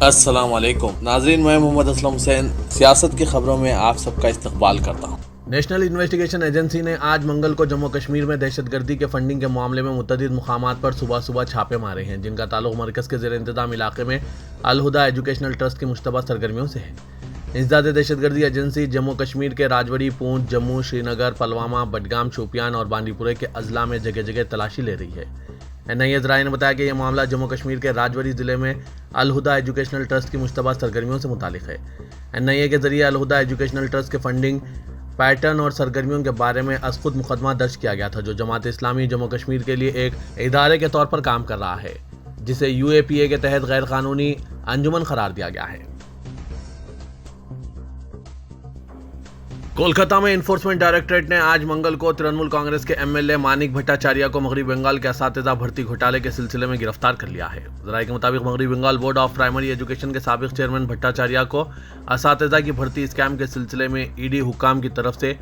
अस्सलाम वालेकुम नाजरीन, मैं मोहम्मद असलम हुसैन सियासत की खबरों में आप सबका इस्तकबाल करता हूँ। नेशनल इन्वेस्टिगेशन एजेंसी ने आज मंगल को जम्मू कश्मीर में दहशतगर्दी के फंडिंग के मामले में मुतअद्दिद मुकामात पर सुबह सुबह छापे मारे हैं, जिनका ताल्लुक मरकज़ के ज़ेर इंतज़ाम इलाके में अल हुदा एजुकेशनल ट्रस्ट की मुश्तबा सरगर्मियों से है। इंसदाद दहशतगर्दी एजेंसी जम्मू कश्मीर के राजौरी, पूंछ, जम्मू, श्रीनगर, पुलवामा, बडगाम, शोपियान और बांदीपुरे के अजला में जगह जगह तलाशी ले रही है। NIA ज़राए ने बताया कि यह मामला जम्मू कश्मीर के राजौरी ज़िले में अल हुदा एजुकेशनल ट्रस्ट की मुश्तबा सरगर्मियों से मुतालिक है। NIA के ज़रिए अल हुदा एजुकेशनल ट्रस्ट के फंडिंग पैटर्न और सरगर्मियों के बारे में खुद मुकदमा दर्ज किया गया था, जो जमात इस्लामी जम्मू कश्मीर के लिए एक इदारे के तौर पर काम कर रहा है, जिसे UAPA के तहत गैर कानूनी अंजुमन करार दिया गया है। कोलकाता में इन्फोर्समेंट डायरेक्टरेट ने आज मंगल को तृणमूल कांग्रेस के MLA मानिक भट्टाचार्य को मगरबी बंगाल के असातिज़ा भर्ती घोटाले के सिलसिले में गिरफ्तार कर लिया है। ज़राए के मुताबिक मगरबी Bengal board of primary education के साबिक चेयरमैन भट्टाचार्य को असातिज़ा की भर्ती स्कैम के सिलसिले में ED हुक्काम की तरफ से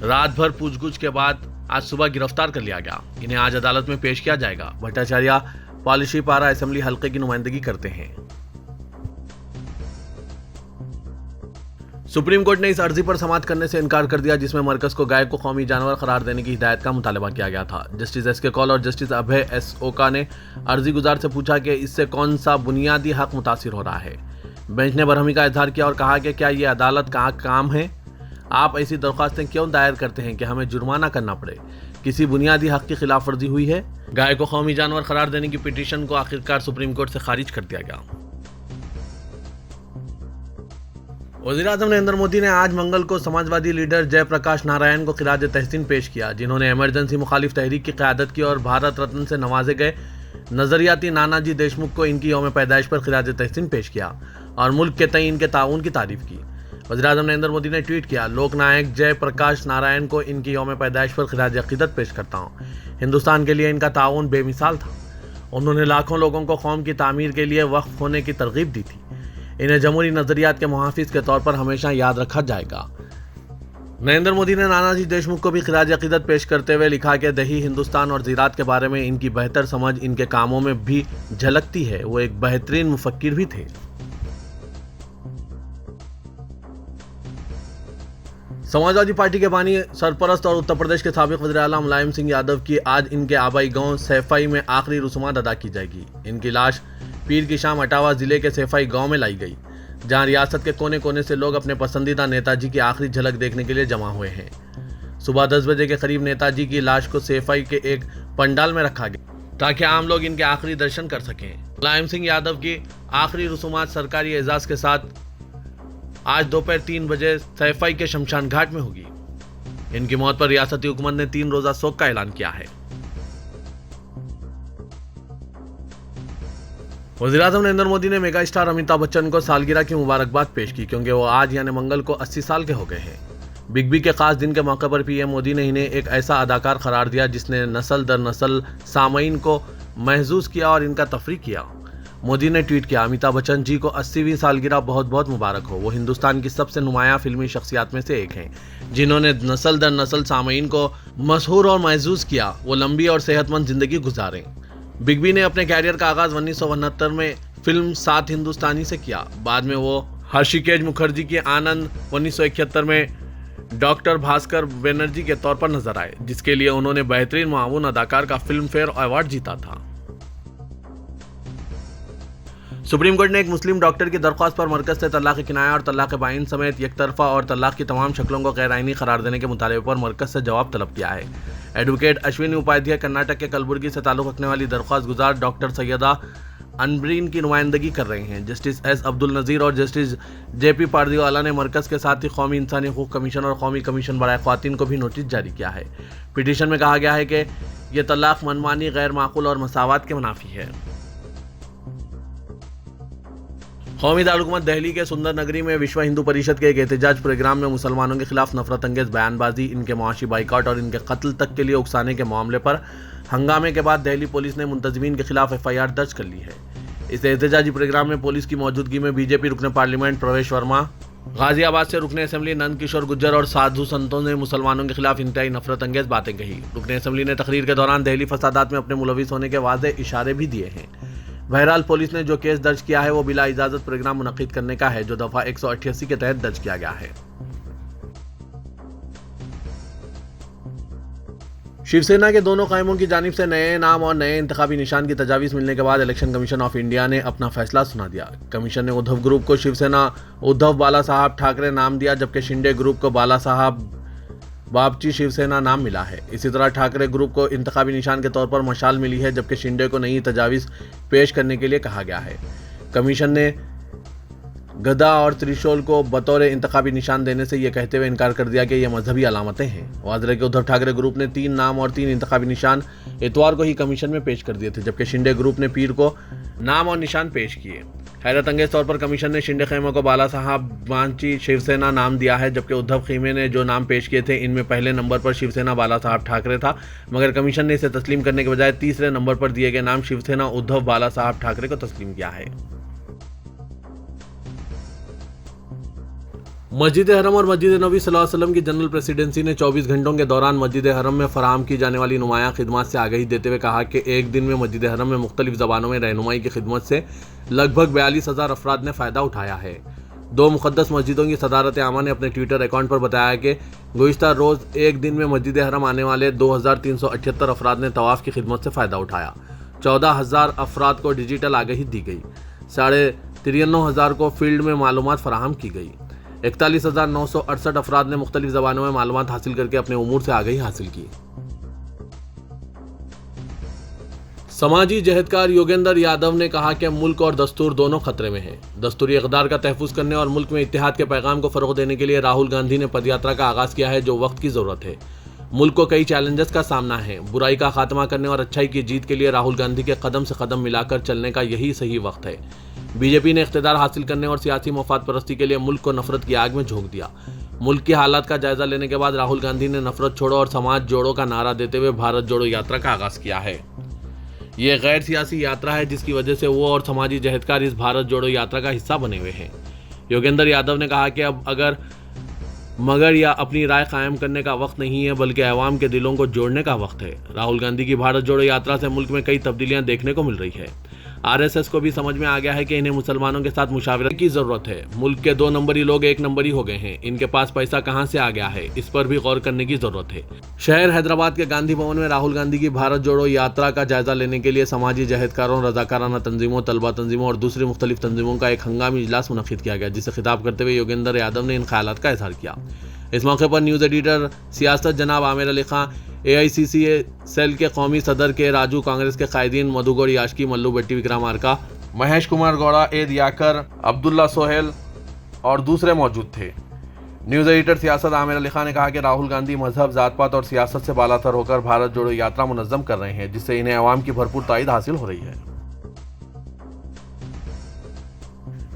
रात भर पूछगछ के बाद आज सुबह गिरफ्तार कर लिया गया। इन्हें आज अदालत में पेश किया जाएगा। भट्टाचार्य पॉलिसी पारा असेंबली हल्के की नुमाइंदगी करते हैं। सुप्रीम कोर्ट ने इस अर्जी पर समाअत करने से इनकार कर दिया, जिसमें मरकज को गाय को कौमी जानवर करार देने की हिदायत का मुतालबा किया गया था। जस्टिस SK कौल और जस्टिस अभय S ओका ने अर्जी गुजार से पूछा कि इससे कौन सा बुनियादी हक मुतासिर हो रहा है। बेंच ने बरहमी का इजहार किया और कहा कि क्या ये अदालत का काम है? आप ऐसी दरख्वास्तें क्यों दायर करते हैं कि हमें जुर्माना करना पड़े? किसी बुनियादी हक की खिलाफ वर्जी हुई है? गाय को कौमी जानवर करार देने की पिटीशन को आखिरकार सुप्रीम कोर्ट से खारिज कर दिया गया। वज़ीर-ए-आज़म नरेंद्र मोदी ने आज मंगल को समाजवादी लीडर जयप्रकाश नारायण को खिराज तहसीन पेश किया, जिन्होंने इमरजेंसी मुखालिफ तहरीक की क़यादत की और भारत रत्न से नवाजे गए नज़रियाती नानाजी देशमुख को इनकी यौम पैदाइश पर खिराज तहसीन पेश किया और मुल्क के तई इनके ताउन की तारीफ की। वज़ीर-ए-आज़म नरेंद्र मोदी ने ट्वीट किया, लोकनायक जयप्रकाश नारायण को इनकी यौम पैदाइश पर खिराज अक़ीदत पेश करता हूँ। हिंदुस्तान के लिए इनका ताउन बेमिसाल था। उन्होंने लाखों लोगों को कौम की तामीर के लिए वक्फ होने की तरगीब दी थी। इन्हें जमहूरी नज़रियात के मुहाफिज के तौर पर हमेशा याद रखा जाएगा। नरेंद्र मोदी ने नानाजी देशमुख को भी खिराज अक़ीदत पेश करते हुए लिखा कि दही हिंदुस्तान और ज़ीरात के बारे में इनकी बेहतर समझ इनके कामों में भी झलकती है। वो एक बेहतरीन मुफक्किर भी थे। समाजवादी पार्टी के बानी सरपरस्त और उत्तर प्रदेश के साबिक वज़ीर आला मुलायम सिंह यादव की आज इनके आबाई गांव सैफई में आखिरी रसूमात अदा की जाएगी। इनकी लाश पीर की शाम अटावा जिले के सैफई गांव में लाई गई, जहां रियासत के कोने कोने से लोग अपने पसंदीदा नेताजी की आखिरी झलक देखने के लिए जमा हुए हैं। सुबह 10 बजे के करीब नेताजी की लाश को सैफई के एक पंडाल में रखा गया, ताकि आम लोग इनके आखिरी दर्शन कर सकें। मुलायम सिंह यादव की आखिरी रसूमात सरकारी एजाज के साथ आज दोपहर 3 बजे सैफई के शमशान घाट में होगी। इनकी मौत पर रियासती हुकूमत ने 3 रोजा शोक का ऐलान किया है। वज़ीर-ए-आज़म नरेंद्र मोदी ने मेगा स्टार अमिताभ बच्चन को सालगिरह की मुबारकबाद पेश की, क्योंकि वो आज यानी मंगल को 80 साल के हो गए हैं। बिग बी के खास दिन के मौके पर PM मोदी ने इन्हें एक ऐसा अदाकार करार दिया जिसने नस्ल दर नस्ल सामईन को महसूस किया और इनका तफरीक किया। मोदी ने ट्वीट किया, अमिताभ बच्चन जी को 80वीं सालगिरह बहुत बहुत मुबारक हो। वो हिंदुस्तान की सबसे नुमायां फिल्मी शख्सियात में से एक हैं, जिन्होंने नस्ल दर नस्ल सामईन को मशहूर और महसूस किया। वो लंबी और सेहतमंद जिंदगी गुजारें। बिग बी ने अपने कैरियर का आगाज 1969 में फिल्म सात हिंदुस्तानी से किया। बाद में वो हर्षिकेश मुखर्जी की आनंद 1971 में डॉक्टर भास्कर बनर्जी के तौर पर नजर आए, जिसके लिए उन्होंने बेहतरीन मामून अदाकार का फिल्म फेयर अवार्ड जीता था। सुप्रीम कोर्ट ने एक मुस्लिम डॉक्टर की दरख्वास्त पर मरकज से तलाक किनाया और तलाक बाइन समेत एकतरफा और तलाक की तमाम शक्लों को गैर आईनी करार देने के मुतालबे पर मरकज से जवाब तलब किया है। एडवोकेट अश्विनी उपाध्याय कर्नाटक के कलबुर्गी से ताल्लुक़ रखने वाली दरख्वास्त गुजार डॉक्टर सैयदा अनब्रीन की नुमाइंदगी कर रहे हैं। जस्टिस S अब्दुल नज़ीर और जस्टिस JP पारदीवाला ने मरकज के साथ ही कौमी इंसानी हकूक़ कमीशन और कौमी कमीशन बराए ख़वातीन को भी नोटिस जारी किया है। पिटीशन में कहा गया है कि यह तलाक मनमानी, गैर माकूल और मसावत के मुनाफी है। कौमी दारुलहुकूमत दिल्ली के सुंदर नगरी में विश्व हिंदू परिषद के एक एहतजाज प्रोग्राम में मुसलमानों के खिलाफ नफरत अंगेज बयानबाजी, इनके मुआशी बाइकाट और इनके कत्ल तक के लिए उकसाने के मामले पर हंगामे के बाद दिल्ली पुलिस ने मुंतज़मीन के खिलाफ FIR दर्ज कर ली है। इस एहतजाजी प्रोग्राम में पुलिस की मौजूदगी में BJP रुकन पार्लियामेंट प्रवेश वर्मा, गाजियाबाद से रुकन असेंबली नंद किशोर गुज्जर और साधु संतों ने मुसलमानों के खिलाफ इंतहाई नफरत अंगेज बातें कही। रुकन असेंबली ने तकरीर के दौरान दिल्ली फसादात में अपने मुलविस होने के वाज़ेह इशारे भी दिए हैं। बहरहाल पुलिस ने जो केस दर्ज किया है वो बिला इजाजत प्रोग्राम मुनक्किद करने का है, जो दफा 188 के तहत दर्ज किया गया है। शिवसेना के दोनों कायमों की जानिब से नए नाम और नए इंतखाबी निशान की तजावीज़ मिलने के बाद इलेक्शन कमीशन ऑफ इंडिया ने अपना फैसला सुना दिया। कमीशन ने उद्धव ग्रुप को शिवसेना उद्धव बाला साहब ठाकरे नाम दिया, जबकि शिंदे ग्रुप को बाला साहब बापची शिवसेना नाम मिला है। इसी तरह ठाकरे ग्रुप को इंतखाबी निशान के तौर पर मशाल मिली है, जबकि शिंदे को नई तजावीज़ पेश करने के लिए कहा गया है। कमीशन ने गदा और त्रिशूल को बतौर इंतखाबी निशान देने से यह कहते हुए इनकार कर दिया कि ये मजहबी अलामतें हैं। वाज़ेह के उद्धव ठाकरे ग्रुप ने 3 नाम और 3 इंतखाबी निशान इतवार को ही कमीशन में पेश कर दिए थे, जबकि शिंदे ग्रुप ने पीर को नाम और निशान पेश किए। हैरत अंगेज तौर पर कमीशन ने शिंदे खेमे को बाला साहब बांची शिवसेना नाम दिया है, जबकि उद्धव खेमे ने जो नाम पेश किए थे इनमें पहले नंबर पर शिवसेना बाला साहब ठाकरे था, मगर कमीशन ने इसे तस्लीम करने के बजाय तीसरे नंबर पर दिए गए नाम शिवसेना उद्धव बाला साहब ठाकरे को तस्लीम किया है। मस्जिद हरम और मस्जिद नबी सल्लल्लाहु अलैहि वसल्लम की जनरल प्रेसिडेंसी ने 24 घंटों के दौरान मस्जिद हरम में फराहम की जाने वाली नुमाया खिदमत से आगाही देते हुए कहा कि एक दिन में मस्जिद हरम में मुख्तलिफ ज़बानों में रहनुमाई की खिदमत से लगभग 42,000 अफराद ने फ़ायदा उठाया है। 2 मुक़द्दस मस्जिदों की सदारत आमा ने अपने ट्विटर अकाउंट पर बताया कि गुज़िश्ता रोज़ एक दिन में मस्जिद हरम आने वाले 2,378 अफराद ने तवाफ़ की खिदमत से फ़ायदा उठाया। 14,000 अफराद को डिजिटल आगाही दी गई। 93,500 को फील्ड में मालूमात फराहम की गई। 41,968 अफराद ने मुख्तलिफ ज़बानों में मालूमात हासिल करके अपने उमूर से आगाही हासिल की। समाजी जहदकार योगेंद्र यादव ने कहा कि मुल्क और दस्तूर दोनों खतरे में हैं। दस्तूरी इक़दार का तहफ़्फ़ुज़ करने और मुल्क में इत्तेहाद के पैगाम को फ़रोग़ देने के लिए राहुल गांधी ने पदयात्रा का आगाज़ किया है, जो वक्त की ज़रूरत है। मुल्क को कई चैलेंजेस का सामना है। बुराई का खात्मा करने और अच्छाई की जीत के लिए राहुल गांधी के कदम से कदम मिलाकर चलने का यही सही वक्त है। बीजेपी ने इख्तिदार हासिल करने और सियासी मफाद परस्ती के लिए मुल्क को नफरत की आग में झोंक दिया। मुल्क की हालात का जायजा लेने के बाद राहुल गांधी ने नफरत छोड़ो और समाज जोड़ो का नारा देते हुए भारत जोड़ो यात्रा का आगाज़ किया है। ये गैर सियासी यात्रा है, जिसकी वजह से वो और समाजी जहदकार इस भारत जोड़ो यात्रा का हिस्सा बने हुए हैं। योगेंद्र यादव ने कहा कि अब मगर या अपनी राय कायम करने का वक्त नहीं है, बल्कि अवाम के दिलों को जोड़ने का वक्त है। राहुल गांधी की भारत जोड़ो यात्रा से मुल्क में कई तब्दीलियां देखने को मिल रही है। आरएसएस को भी समझ में आ गया है कि इन्हें मुसलमानों के साथ मुशावरत की जरूरत है। मुल्क के 2 नंबरी लोग 1 नंबरी हो गए हैं। इनके पास पैसा कहां से आ गया है, इस पर भी गौर करने की जरूरत है। शहर हैदराबाद के गांधी भवन में राहुल गांधी की भारत जोड़ो यात्रा का जायजा लेने के लिए समाजी जहदकारों, रजाकाराना तंजीमों, तलबा तंजीमों और दूसरी मुख्तलिफ तंजीमों का एक हंगामी इजलास मुनक्किद किया गया, जिसे खिताब करते हुए योगेंद्र यादव ने इन ख्यालात का इजहार किया। इस मौके पर न्यूज़ एडिटर सियासत जनाब आमिर अली खां, AICC सेल के कौमी सदर के राजू, कांग्रेस के कायदीन मधुगौड़ याशकी, मल्लू भट्टी, विक्रमार्का, महेश कुमार गौड़ा, ए दियाकर, अब्दुल्ला सोहेल और दूसरे मौजूद थे। न्यूज़ एडिटर सियासत आमिर अली खां ने कहा कि राहुल गांधी मजहब, जात पात और सियासत से बालातर होकर भारत जोड़ो यात्रा मुनज़्ज़म कर रहे हैं, जिससे इन्हें अवाम की भरपूर ताईद हासिल हो रही है।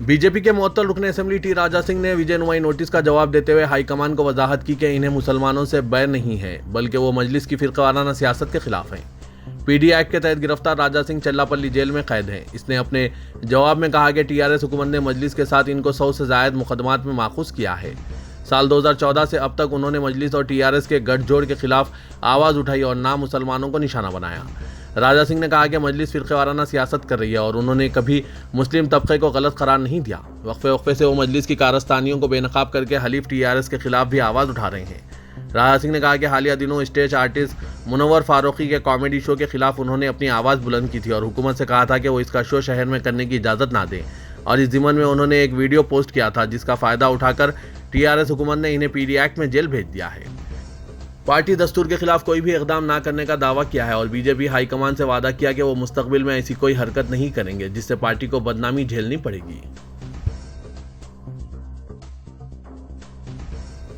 बीजेपी के मुअत्तल रुकन असेंबली टी राजा सिंह ने विजय नुमाई नोटिस का जवाब देते हुए हाईकमान को वजाहत की कि इन्हें मुसलमानों से बैर नहीं है, बल्कि वो मजलिस की फिरकावाराना सियासत के खिलाफ हैं। PD एक्ट के तहत गिरफ्तार राजा सिंह चल्लापल्ली जेल में कैद हैं। इसने अपने जवाब में कहा कि TRS हुकूमत ने मजलिस के साथ इनको 100 से ज़ायद मुकदमात में माखूज़ किया है। साल 2014 से अब तक उन्होंने मजलिस और TRS के गठजोड़ के खिलाफ आवाज़ उठाई और नाम मुसलमानों को निशाना बनाया। राजा सिंह ने कहा कि मजलिस फिरक़ेवाराना सियासत कर रही है और उन्होंने कभी मुस्लिम तबके को गलत करार नहीं दिया। वक्फे से वो मजलिस की कारस्तानियों को बेनकाब करके हलीफ TRS के खिलाफ भी आवाज़ उठा रहे हैं। राजा सिंह ने कहा कि हालिया दिनों स्टेज आर्टिस्ट मुनव्वर फारूकी के कॉमेडी शो के खिलाफ उन्होंने अपनी आवाज़ बुलंद की थी और हुकूमत से कहा था कि वो इसका शो शहर में करने की इजाज़त ना दें, और इस ज़िम्मन में उन्होंने एक वीडियो पोस्ट किया था, जिसका फ़ायदा उठाकर TRS हुकूमत ने इन्हें PD एक्ट में जेल भेज दिया है। पार्टी दस्तूर के खिलाफ कोई भी इक़दाम ना करने का दावा किया है और बीजेपी हाईकमान से वादा किया कि वो मुस्तकबिल में ऐसी कोई हरकत नहीं करेंगे जिससे पार्टी को बदनामी झेलनी पड़ेगी।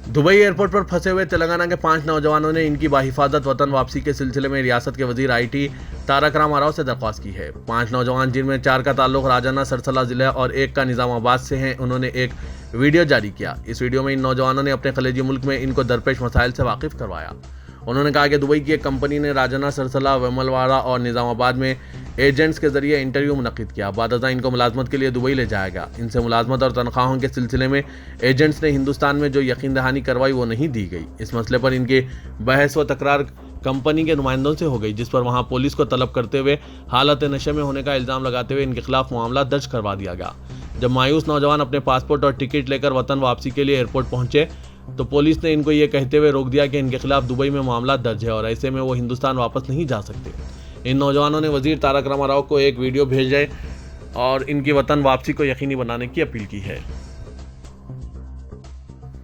दुबई एयरपोर्ट पर फंसे हुए तेलंगाना के 5 नौजवानों ने इनकी बाहिफाजत वतन वापसी के सिलसिले में रियासत के वजीर IT तारक रामा राव से दरख्वास्त की है। 5 नौजवान, जिनमें 4 का ताल्लुक राजाना सरसला जिला और 1 का निज़ामाबाद से हैं, उन्होंने एक वीडियो जारी किया। इस वीडियो में इन नौजवानों ने अपने खलेजी मुल्क में इनको दरपेश मसाइल से वाकिफ करवाया। उन्होंने कहा कि दुबई की एक कंपनी ने राजाना, सरसला, वेमलवाड़ा और निज़ामाबाद में एजेंट्स के जरिए इंटरव्यू मुनक्किद किया। बादशाह इनको मुलाजमत के लिए दुबई ले जाया गया। इनसे मुलाजमत और तनख्वाहों के सिलसिले में एजेंट्स ने हिंदुस्तान में जो यकीन दहानी करवाई वो नहीं दी गई। इस मसले पर इनके बहस व तकरार कंपनी के नुमाइंदों से हो गई, जिस पर वहां पुलिस को तलब करते हुए हालत नशे में होने का इल्जाम लगाते हुए इनके खिलाफ मामला दर्ज करवा दिया गया। जब मायूस नौजवान अपने पासपोर्ट और टिकट लेकर वतन वापसी के लिए एयरपोर्ट पहुंचे तो पुलिस ने इनको ये कहते हुए रोक दिया कि इनके खिलाफ दुबई में मामला दर्ज है और ऐसे में वो हिंदुस्तान वापस नहीं जा सकते। इन नौजवानों ने वजीर तारक रामाराव को एक वीडियो भेजे और इनकी वतन वापसी को यकीनी बनाने की अपील की है।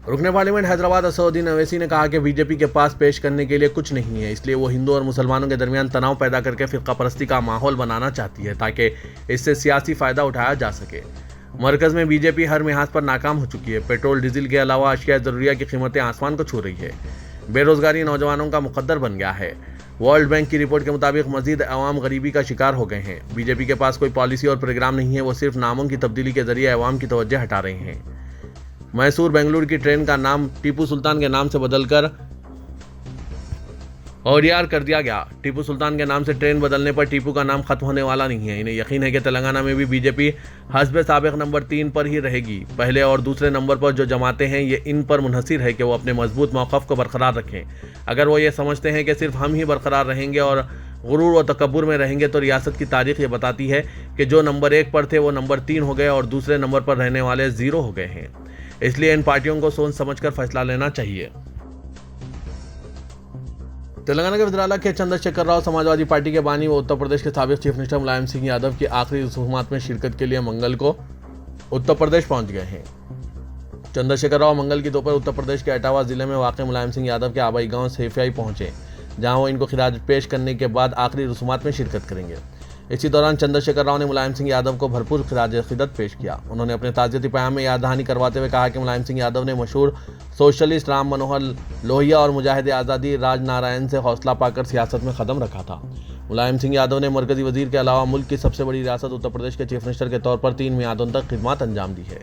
रुकने पार्लियामेंट हैदराबाद असदुद्दीन अवैसी ने कहा कि बीजेपी के पास पेश करने के लिए कुछ नहीं है, इसलिए वो हिंदू और मुसलमानों के दरमियान तनाव पैदा करके फिरका परस्ती का माहौल बनाना चाहती है ताकि इससे सियासी फायदा उठाया जा सके। मरकज में बीजेपी हर लिहाज पर नाकाम हो चुकी है। पेट्रोल डीजल के अलावा अशिया ज़रूरिया की कीमतें आसमान को छू रही है। बेरोजगारी नौजवानों का मुकद्दर बन गया है। वर्ल्ड बैंक की रिपोर्ट के मुताबिक मजीद अवाम गरीबी का शिकार हो गए हैं। बीजेपी के पास कोई पॉलिसी और प्रोग्राम नहीं है, वो सिर्फ नामों की तब्दीली के जरिए अवाम की तवज्जो हटा रहे हैं। मैसूर बेंगलुरु की ट्रेन का नाम टीपू सुल्तान के नाम से बदलकर ओडियार कर दिया गया। टीपू सुल्तान के नाम से ट्रेन बदलने पर टीपू का नाम खत्म होने वाला नहीं है। इन्हें यकीन है कि तेलंगाना में भी बीजेपी हस्बे साबिक नंबर 3 पर ही रहेगी। पहले और दूसरे नंबर पर जो जमाते हैं ये इन पर मुनहसिर है कि वो अपने मजबूत मौक़िफ़ को बरकरार रखें। अगर वो ये समझते हैं कि सिर्फ हम ही बरकरार रहेंगे और गुरूर व तकब्बुर में रहेंगे तो रियासत की तारीख ये बताती है कि जो नंबर 1 पर थे वो नंबर 3 हो गए और दूसरे नंबर पर रहने वाले 0 हो गए हैं। इसलिए इन पार्टियों को सोच समझकर फैसला लेना चाहिए। तेलंगाना के वज़ीर-ए-आला के चंद्रशेखर राव समाजवादी पार्टी के बानी व उत्तर प्रदेश के साबिक चीफ मिनिस्टर मुलायम सिंह यादव की आखिरी रसूमात में शिरकत के लिए मंगल को उत्तर प्रदेश पहुंच गए हैं। चंद्रशेखर राव मंगल की दोपहर उत्तर प्रदेश के इटावा जिले में वाक़ मुलायम सिंह यादव के आबाई गांव सेफियाई पहुंचे, जहां वो इनको खिराज पेश करने के बाद आखिरी रसूमात में शिरकत करेंगे। इसी दौरान चंद्रशेखर राव ने मुलायम सिंह यादव को भरपूर खिराज अक़ीदत पेश किया। उन्होंने अपने ताज़ियती पैगाम में याद दहानी करवाते हुए कहा कि मुलायम सिंह यादव ने मशहूर सोशलिस्ट राम मनोहर लोहिया और मुजाहिद आज़ादी राज नारायण से हौसला पाकर सियासत में कदम रखा था। मुलायम सिंह यादव ने मरकजी वजीर के अलावा मुल्क की सबसे बड़ी रियासत उत्तर प्रदेश के चीफ मिनिस्टर के तौर पर 3 मियादों तक खिदमत अंजाम दी है।